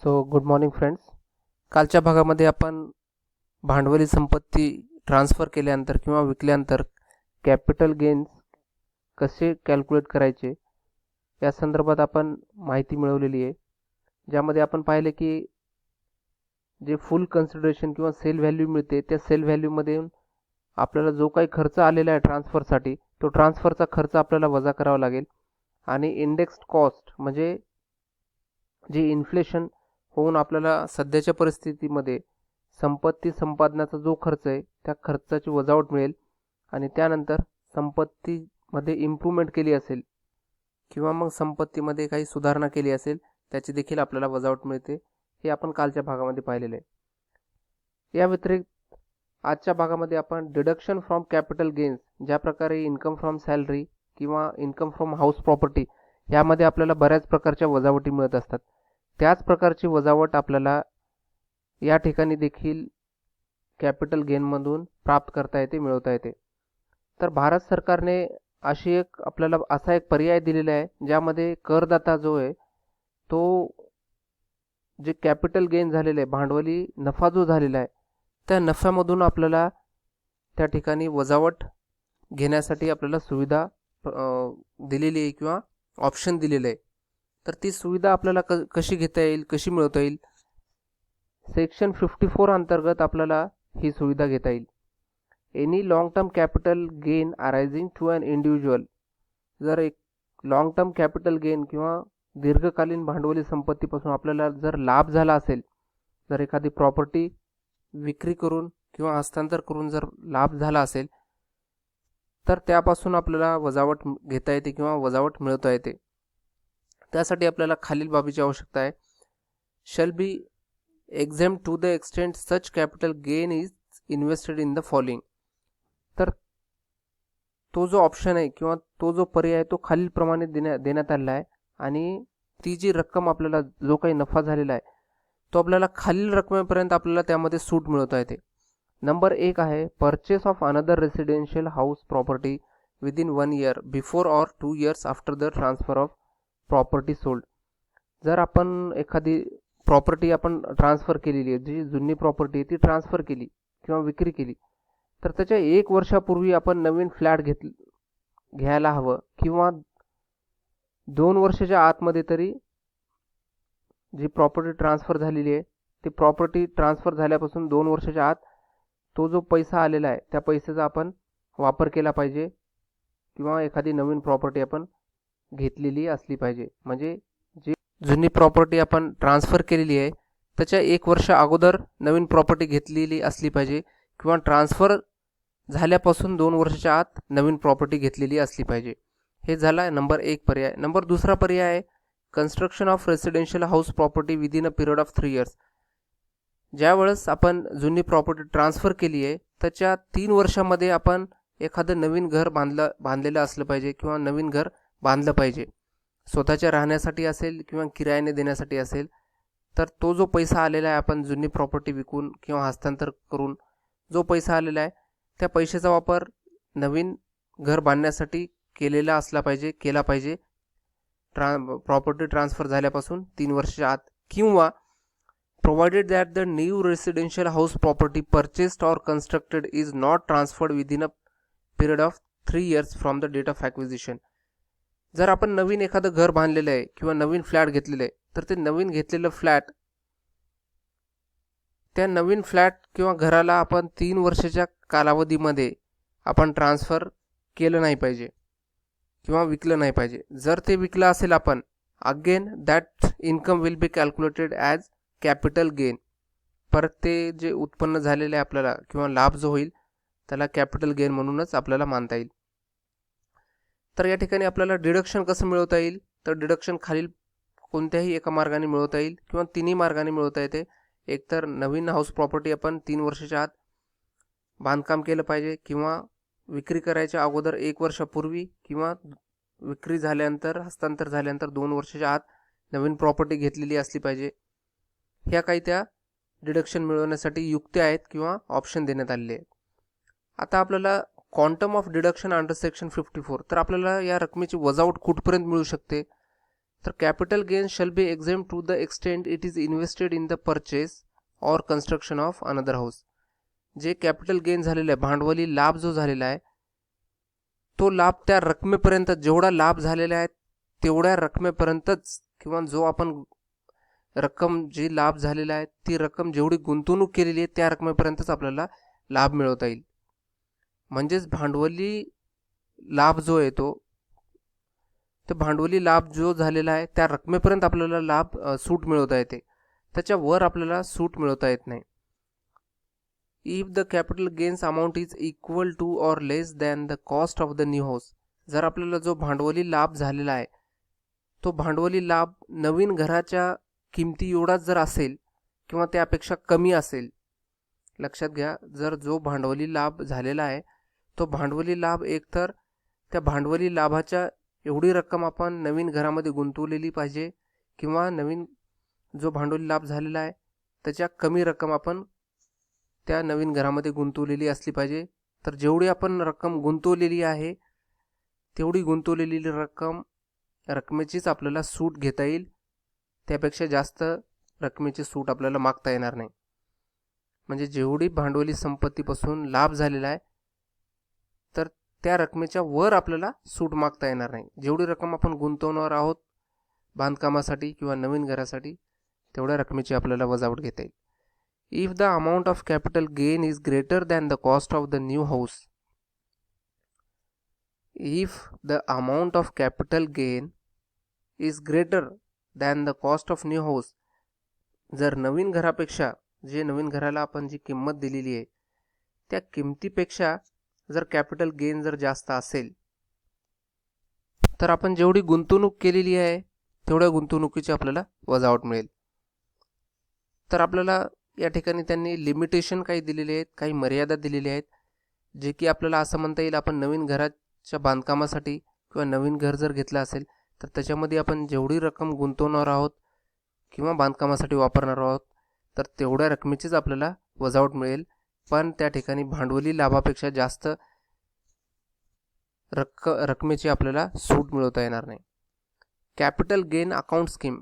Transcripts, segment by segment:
Good morning friends. कालच्या भागामध्ये आपण भांडवली संपत्ती ट्रान्सफर केल्यानंतर किंवा विकल्यानंतर कॅपिटल गेन्स कसे कॅल्क्युलेट करायचे या संदर्भात आपण माहिती मिळवलेली आहे. ज्यामध्ये आपण पाहिले की जे फुल कन्सिडरेशन किंवा सेल व्हॅल्यू मिळते त्या सेल व्हॅल्यूमध्ये आपल्याला जो काही खर्च आलेला आहे ट्रान्सफरसाठी तो ट्रान्सफरचा खर्च आपल्याला वजा करावा लागेल आणि इंडेक्स्ड कॉस्ट म्हणजे जे इन्फ्लेशन होऊन आपल्याला सध्याच्या परिस्थितीमध्ये संपत्ती संपादनाचा जो खर्च आहे त्या खर्चाची वजावट मिळेल आणि त्यानंतर संपत्तीमध्ये इम्प्रूव्हमेंट केली असेल किंवा मग संपत्तीमध्ये काही सुधारणा केली असेल त्याची देखील आपल्याला वजावट मिळते. हे आपण कालच्या भागामध्ये पाहिलेले आहे. या व्यतिरिक्त आजच्या भागामध्ये आपण डिडक्शन फ्रॉम कॅपिटल गेन्स, ज्या प्रकारे इन्कम फ्रॉम सॅलरी किंवा इन्कम फ्रॉम हाऊस प्रॉपर्टी यामध्ये आपल्याला बऱ्याच प्रकारच्या वजावटी मिळत असतात, त्याच प्रकारची वजावट आपल्याला या ठिकाणी देखील कॅपिटल गेनमधून प्राप्त करता येते, मिळवता येते. तर भारत सरकारने आपल्याला असा एक पर्याय दिलेला आहे ज्यामध्ये करदाता जो आहे तो जे कॅपिटल गेन झालेलं आहे, भांडवली नफा जो झालेला आहे त्या नफ्यामधून आपल्याला त्या ठिकाणी वजावट घेण्यासाठी आपल्याला सुविधा दिलेली आहे किंवा ऑप्शन दिलेलं आहे. तर ती सुविधा आपल्याला कशी घेता येईल, कशी मिळवता येईल, सेक्शन 54 अंतर्गत आपल्याला ही सुविधा घेता येईल. Any long term capital gain arising to an individual, जर एक लॉंग टर्म कॅपिटल गेन किंवा दीर्घकालीन भांडवली संपत्तीपासून आपल्याला जर लाभ झाला असेल, जर एखादी प्रॉपर्टी विक्री करून किंवा हस्तांतर करून जर लाभ झाला असेल तर त्यापासून आपल्याला वजावट घेता येते किंवा वजावट मिळवता येते. त्यासाठी आपल्याला खालील बाबीची आवश्यकता आहे. Shall be exempt to the extent such capital gain is invested in the following. तर तो जो ऑप्शन आहे किंवा तो जो पर्याय आहे तो खालीलप्रमाणे देण्यात आलेला आहे आणि ती जी रक्कम आपल्याला जो काही नफा झालेला आहे तो आपल्याला खालील रकमेपर्यंत आपल्याला त्यामध्ये सूट मिळवता येते. नंबर 1 आहे purchase of another residential house property within 1 year before or 2 years after the transfer of property sold. जर आपण एखादी प्रॉपर्टी आपण ट्रान्सफर केलेली आहे, जी जुनी प्रॉपर्टी आहे ती ट्रान्सफर केली किंवा विक्री केली, तर त्याच्या 1 वर्षापूर्वी आपण नवीन फ्लॅट घ्यायला हवं किंवा 2 वर्षाच्या आतमध्ये तरी जी प्रॉपर्टी ट्रान्सफर झालेली आहे ती प्रॉपर्टी ट्रान्सफर झाल्यापासून 2 वर्षाच्या आत तो जो पैसा आलेला आहे त्या पैशाचा आपण वापर केला पाहिजे किंवा एखादी नवीन प्रॉपर्टी आपण घेतलेली असली पाहिजे. म्हणजे जी जुनी प्रॉपर्टी आपण ट्रान्सफर केलेली आहे त्याच्या 1 वर्ष अगोदर नवीन प्रॉपर्टी घेतलेली असली पाहिजे किंवा ट्रान्सफर झाल्यापासून 2 वर्षाच्या आत नवीन प्रॉपर्टी घेतलेली असली पाहिजे. हे झाला नंबर 1 पर्याय. नंबर 2 पर्याय आहे construction of residential house property within a period of 3 years. ज्यावेळेस आपण जुनी प्रॉपर्टी ट्रान्सफर केली आहे त्याच्या 3 वर्षामध्ये आपण एखादं नवीन घर बांधलेलं असलं पाहिजे किंवा नवीन घर बांधलं पाहिजे. स्वतःच्या राहण्यासाठी असेल किंवा किरायाने देण्यासाठी असेल, तर तो जो पैसा आलेला आहे आपण जुनी प्रॉपर्टी विकून किंवा हस्तांतर करून जो पैसा आलेला आहे त्या पैशाचा वापर नवीन घर बांधण्यासाठी केला पाहिजे प्रॉपर्टी ट्रान्सफर झाल्यापासून 3 वर्षाच्या आत, किंवा provided that the new residential house property purchased or constructed is not transferred within a period of 3 years from the date of acquisition. जर आपण नवीन एखादं घर बांधलेलं आहे किंवा नवीन फ्लॅट घेतलेलं आहे तर ते नवीन घेतलेलं त्या नवीन फ्लॅट किंवा घराला आपण 3 वर्षाच्या कालावधीमध्ये आपण ट्रान्सफर केलं नाही पाहिजे किंवा विकलं नाही पाहिजे. जर ते विकलं असेल आपण, again that income will be calculated as capital gain. परत ते जे उत्पन्न झालेले आहे आपल्याला किंवा लाभ जो होईल त्याला कॅपिटल गेन म्हणूनच आपल्याला मानता येईल. तर या ठिकाणी आपल्याला डिडक्शन कसं मिळवता येईल, तर डिडक्शन खालील कोणत्याही एका मार्गाने मिळवता येईल किंवा तिन्ही मार्गाने मिळवता येते. एकतर नवीन हाऊस प्रॉपर्टी आपण 3 वर्षाच्या आत बांधकाम केलं पाहिजे किंवा विक्री करायच्या अगोदर 1 वर्षापूर्वी किंवा विक्री झाल्यानंतर हस्तांतर झाल्यानंतर 2 वर्षाच्या आत नवीन प्रॉपर्टी घेतलेली असली पाहिजे. ह्या काही त्या डिडक्शन मिळवण्यासाठी युक्त्या आहेत किंवा ऑप्शन देण्यात आलेले आहेत. आता आपल्याला quantum of deduction under section 54, तर आपल्याला या रकमेची वजावट कुठपर्यंत मिळू शकते, तर capital gain shall be exempt to the extent it is invested in the purchase or construction of another house. जे कॅपिटल गेन झालेलं आहे, भांडवली लाभ जो झालेला आहे, तो लाभ त्या रकमेपर्यंत, जेवढा लाभ झालेला आहे तेवढ्या रकमेपर्यंतच, किंवा जो आपण रक्कम जी लाभ झालेला आहे ती रक्कम जेवढी गुंतवणूक केलेली आहे त्या रकमेपर्यंतच आपल्याला लाभ मिळवता येईल. म्हणजेच भांडवली लाभ जो येतो, तर भांडवली लाभ जो झालेला आहे त्या रकमेपर्यंत आपल्याला सूट मिळवता येते, त्याच्यावर आपल्याला सूट मिळवता येत नाही. If the capital gains amount is equal to or less than the cost of the new house. जर आपल्याला जो भांडवली लाभ झालेला आहे तो भांडवली लाभ नवीन घराच्या किमती एवढाच जर असेल किंवा त्यापेक्षा कमी असेल, लक्षात घ्या, जर जो भांडवली लाभ झालेला आहे तो भांडवली लाभ एकतर त्या भांडवली लाभाच्या एवढी रक्कम आपण नवीन घरामध्ये गुंतवलेली पाहिजे, किंवा नवीन जो भांडवली लाभ झालेला आहे त्याच्या कमी रक्कम आपण त्या नवीन घरामध्ये गुंतवलेली असली पाहिजे. तर जेवढी आपण रक्कम गुंतवलेली आहे तेवढी गुंतवलेली रकमेचीच आपल्याला सूट घेता येईल, त्यापेक्षा जास्त रकमेची सूट आपल्याला मागता येणार नाही. म्हणजे जेवढी भांडवली संपत्तीपासून लाभ झालेला आहे तर त्या रकमेच्या वर आपल्याला सूट मागता येणार नाही. जेवढी रक्कम आपण गुंतवणार आहोत बांधकामासाठी किंवा नवीन घरासाठी तेवढ्या रकमेची आपल्याला वजावट घेता येईल. If the amount of capital gain is greater than the cost of the new house, if the amount of capital gain is greater than the cost of new house, जर नवीन घरापेक्षा, जे नवीन घराला आपण जी किंमत दिलेली आहे त्या किमतीपेक्षा जर कॅपिटल गेन जर जास्त असेल, तर आपण जेवढी गुंतवणूक केलेली आहे तेवढ्या गुंतवणुकीची आपल्याला वजावट मिळेल. तर आपल्याला या ठिकाणी त्यांनी लिमिटेशन काही दिलेले आहेत, काही मर्यादा दिलेल्या आहेत, जे की आपल्याला असं म्हणता येईल, आपण नवीन घराच्या बांधकामासाठी किंवा नवीन घर जर घेतलं असेल तर त्याच्यामध्ये आपण जेवढी रक्कम गुंतवणार आहोत किंवा बांधकामासाठी वापरणार आहोत तर तेवढ्या रकमेचीच आपल्याला वजावट मिळेल, पण त्या ठिकाणी भांडवली लाभापेक्षा जास्त रकमेची आपल्याला सूट मिळवता येणार नाही. कॅपिटल गेन अकाउंट स्कीम,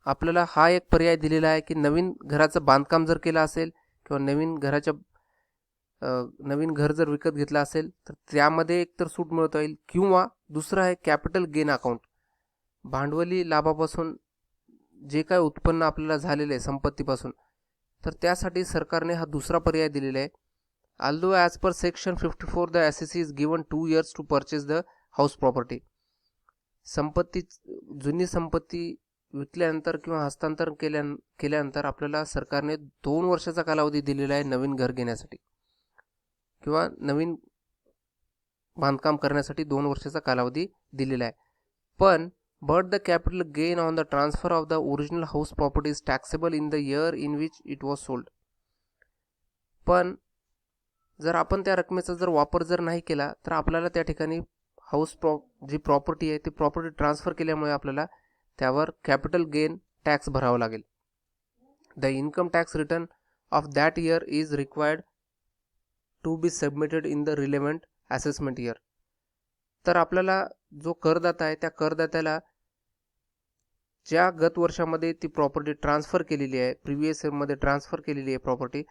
आपल्याला हा एक पर्याय दिलेला आहे की नवीन घराचं बांधकाम जर केलं असेल किंवा नवीन घर जर विकत घेतलं असेल तर त्यामध्ये एकतर सूट मिळवता येईल, किंवा दुसरं आहे कॅपिटल गेन अकाउंट. भांडवली लाभापासून जे काय उत्पन्न आपल्याला झालेलं आहे संपत्तीपासून, तर त्यासाठी सरकारने हा दुसरा पर्याय दिलेला आहे. Although as per section 54 the SEC is given 2 years to purchase the house property. जुनी संपत्ती विकल्यानंतर किंवा हस्तांतरण केल्यानंतर आपल्याला सरकारने 2 वर्षाचा कालावधी दिलेला आहे नवीन घर घेण्यासाठी किंवा नवीन बांधकाम करण्यासाठी 2 वर्षाचा कालावधी दिलेला आहे. पण but the capital gain on the transfer of the original house property is taxable in the year in which it was sold. पण जर आपण त्या रकमेचा जर वापर जर नाही केला तर आपल्याला त्या ठिकाणी जी प्रॉपर्टी आहे ती प्रॉपर्टी ट्रान्सफर केल्यामुळे आपल्याला त्यावर कॅपिटल गेन टॅक्स भरावा लागेल. The income tax return of that year is required to be submitted in the relevant assessment year. तर आपल्याला जो करदाता आहे त्या करदात्याला ज्या गत वर्षामध्ये ती प्रॉपर्टी ट्रान्सफर केलेली आहे, प्रिव्हियस इयरमध्ये ट्रान्सफर केलेली आहे प्रॉपर्टी,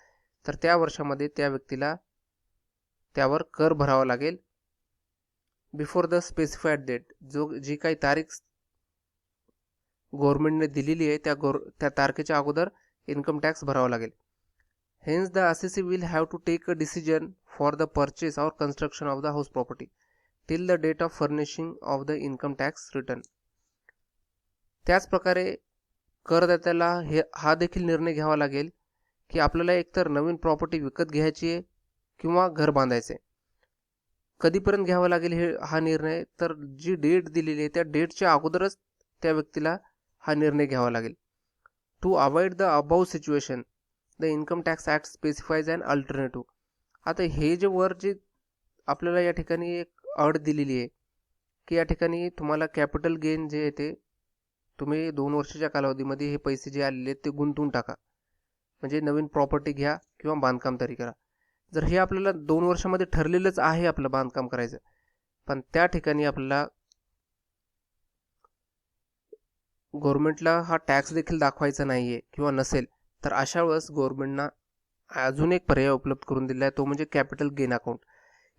तर त्या वर्षामध्ये त्या व्यक्तीला त्यावर कर भरावा लागेल बिफोर द स्पेसिफाईड डेट. जी काही तारीख गव्हर्नमेंटने दिलेली आहे त्या तारखेच्या अगोदर इन्कम टॅक्स भरावा लागेल. Hence the assessee will have to take a decision for the purchase or construction of the house property till the date of furnishing of the income tax return. त्याचप्रकारे करदात्याला हा देखील निर्णय घ्यावा लागेल की आपल्याला एकतर नवीन प्रॉपर्टी विकत घ्यायची आहे किंवा घर बांधायचे. कधीपर्यंत घ्यावा लागेल हा निर्णय, तर जी डेट दिलेली आहे त्या डेटच्या अगोदरच त्या व्यक्तीला हा निर्णय घ्यावा लागेल. To avoid the above situation the income tax act specifies and alternative. आता हे जे आपल्याला या ठिकाणी एक अट दिलेली आहे की या ठिकाणी तुम्हाला कॅपिटल गेन जे आहे ते तुम्ही 2 वर्षाच्या कालावधीमध्ये हे पैसे जे आलेले आहेत ते गुंतवून टाका, म्हणजे नवीन प्रॉपर्टी घ्या किंवा बांधकाम तरी करा. जर हे आपल्याला 2 वर्षामध्ये ठरलेलंच आहे आपलं बांधकाम करायचं, पण त्या ठिकाणी आपल्याला गव्हर्नमेंटला हा टॅक्स देखील दाखवायचा नाही आहे किंवा नसेल, तर अशा वेळेस गव्हर्नमेंटना अजून एक पर्याय उपलब्ध करून दिला आहे, तो म्हणजे कॅपिटल गेन अकाउंट.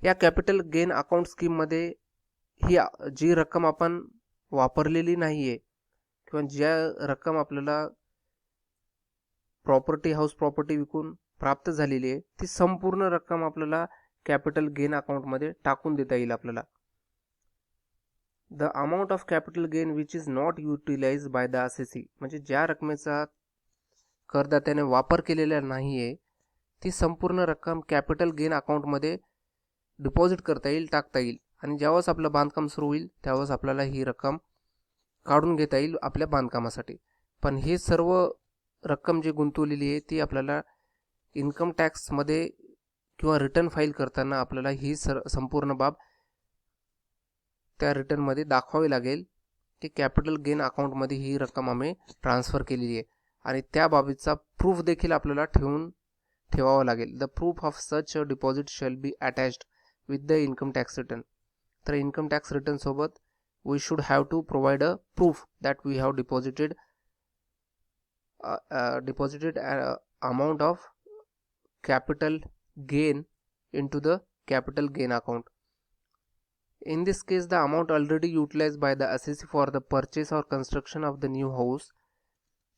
या कॅपिटल गेन अकाउंट स्कीममध्ये ही जी रक्कम आपण वापरलेली नाही आहे किंवा ज्या रक्कम आपल्याला हाऊस प्रॉपर्टी विकून प्राप्त झालेली आहे, ती संपूर्ण रक्कम आपल्याला कॅपिटल गेन अकाउंटमध्ये टाकून देता येईल आपल्याला. The amount of capital gain which is not utilize by the assessee, म्हणजे ज्या रकमेचा करदात्याने वापर केलेला नाही आहे, ती संपूर्ण रक्कम कॅपिटल गेन अकाउंटमध्ये डिपॉझिट करता येईल, टाकता येईल. आणि जेव्हाच आपलं बांधकाम सुरू होईल तेव्हाच आपल्याला ही रक्कम काढून घेता येईल आपल्या बांधकामासाठी. पण हे सर्व रक्कम जी गुंतवलेली आहे ती आपल्याला इन्कम टॅक्समध्ये किंवा रिटर्न फाईल करताना आपल्याला ही संपूर्ण बाब त्या रिटर्नमध्ये दाखवावी लागेल की कॅपिटल गेन अकाउंटमध्ये ही रक्कम आम्ही ट्रान्सफर केलेली आहे, आणि त्या बाबीचा प्रूफ देखील आपल्याला ठेवावा लागेल. The proof of such a deposit shall be attached with the income tax return. तर इन्कम टॅक्स रिटर्न सोबत we should have to provide a proof that we have deposited amount of capital gain into the capital gain account. In this case, the amount already utilized by the assessee for the purchase or construction of the new house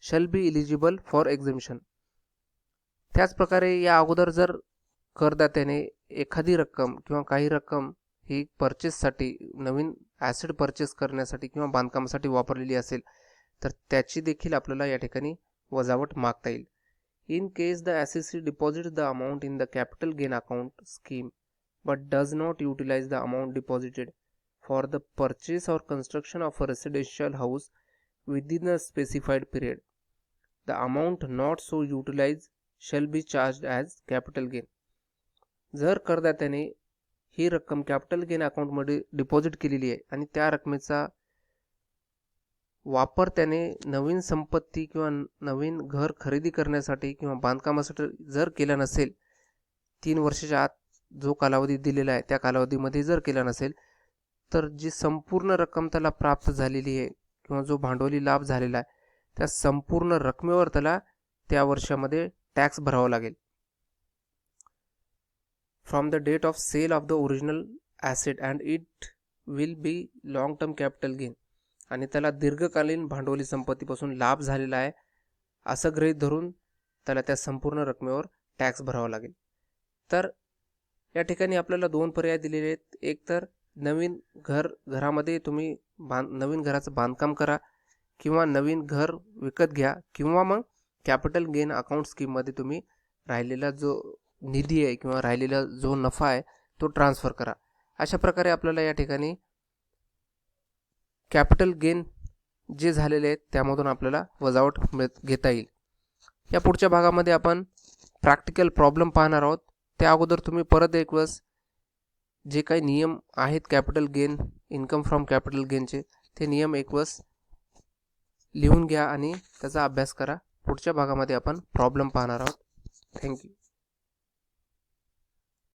shall be eligible for exemption. त्याच प्रकारे या अगोदर जर करदात्याने एखादी रक्कम किंवा काही रक्कम ही पर्चेससाठी, नवीन ॲसेट परचेस करण्यासाठी किंवा बांधकामासाठी वापरलेली असेल, तर त्याची देखील आपल्याला या ठिकाणी वजावट मागता येईल. In case the assessee deposits the amount in the capital gain account scheme but does not utilize the amount deposited for the purchase or construction of a residential house within a specified period, the amount not so utilized shall be charged as capital gain. जर करदात्याने ही रक्कम capital gain अकाउंटमध्ये deposit केलेली आहे आणि त्या रकमेचा वापर त्याने नवीन संपत्ती किंवा नवीन घर खरेदी करण्यासाठी किंवा बांधकामासाठी जर केला नसेल, 3 वर्षाच्या आत जो कालावधी दिलेला आहे त्या कालावधीमध्ये जर केला नसेल, तर जी संपूर्ण रक्कम त्याला प्राप्त झालेली आहे किंवा जो भांडवली लाभ झालेला आहे त्या संपूर्ण रकमेवर त्याला त्या वर्षामध्ये टॅक्स भरावा लागेल. From the date of sale of the original asset and it will be long term capital gain. आणि त्याला दीर्घकालीन भांडवली संपत्तीपासून लाभ झालेला आहे असं गृहीत धरून त्याला त्या संपूर्ण रकमेवर टॅक्स भरावा लागेल. तर या ठिकाणी आपल्याला 2 पर्याय दिलेले आहेत. एक तर नवीन घरामध्ये तुम्ही नवीन घराचं बांधकाम करा किंवा नवीन घर विकत घ्या, किंवा मग कॅपिटल गेन अकाउंट स्कीममध्ये तुम्ही राहिलेला जो निधी आहे किंवा राहिलेला जो नफा आहे तो ट्रान्सफर करा. अशा प्रकारे आपल्याला या ठिकाणी कॅपिटल गेन जे झालेले आहेत त्यामधून आपल्याला वजावट घेता येईल. या पुढच्या भागामध्ये आपण प्रॅक्टिकल प्रॉब्लेम पाहणार आहोत. त्या अगोदर तुम्ही परत एक वेळेस जे काही नियम आहेत capital gain, income from capital गेनचे, ते नियम एक वेळेस लिहून घ्या आणि त्याचा अभ्यास करा. पुढच्या भागामध्ये आपण प्रॉब्लेम पाहणार आहोत. थँक्यू.